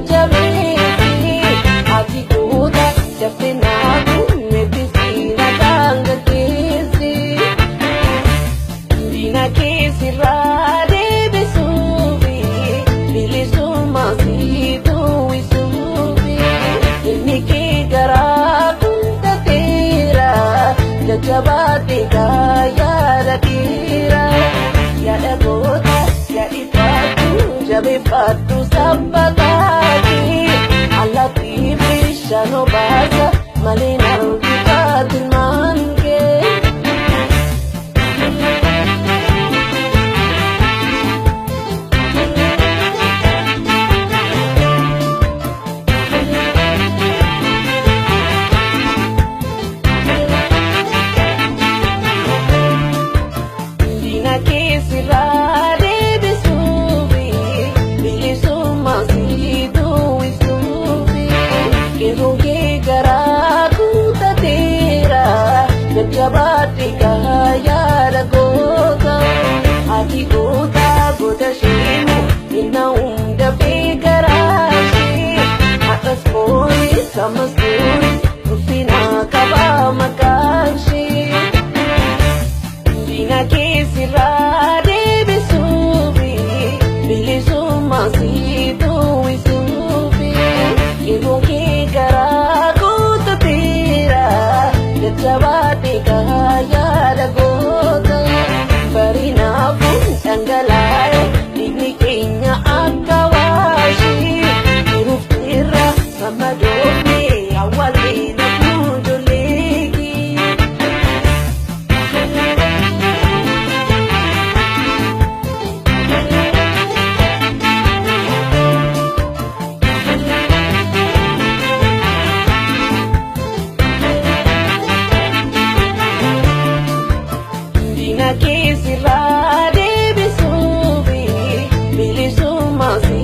jajjabeessi ati goota dafte naafu meebbisi nagaan gaggeessi diina keessirraa deebisuufi bilisummaa si duwwisuufi inni kee garaa kuntateera jajjabaatee yaada dhiira yaada goota yaadifadhu jabeeffadhu sabbataati allaattii bishaan obaasa malee nargifaati ilmaan kee. Diina keessirraa deebisuufi bilisummaa si duwwisuufi qeerroo kee garaa kuntateera jajjabaatee yaada goota ati goota goota sheemu inna hunda beekaraashee haadhas boonis ammas boonis ulfinaa qabaa maqaashee. Diina keessirraa deebisuufi bilisummaa si duwwisuufi qeerroo kee garaa kuntateera jajjabaatee yaada goota barinaafuu dhangalaa'e dhiigni keenya akka waashee jiruuf irra gammadoofnee awwaallee nafuu ijoolleetii. Diina keessirraa deebisuufi bilisummaa si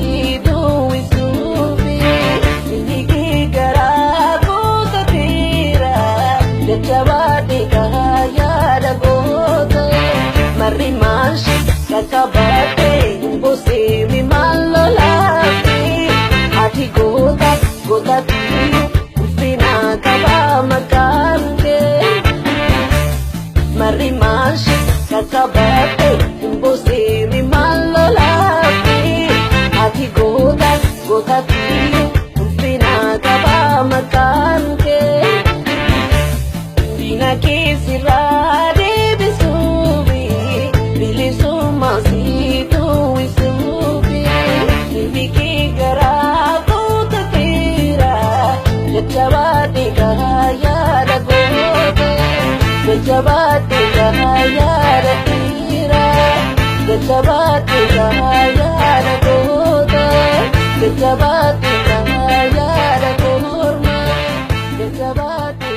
duwwisuufi inni kee garaa kuntateera jajjabaatee yaada goota marri maashi qaqqabattee boseemi maal lolaafi ati goota gootaatti ulfinaa qabaa maqaan kee. Marri maashi qaqqabattee boseemi maal lolaafi ati goota gootaatti ulfinaa qabaa maqaan kee. Diina keessirraa deebisuufi bilisummaa si duwwisuufi inni kee garaa kuntateera jajjabaatee yaada goota jajjabaatee yaada dhiira jajjabaatee yaada goota jajjabaatee yaada kormaa jajjabaatee.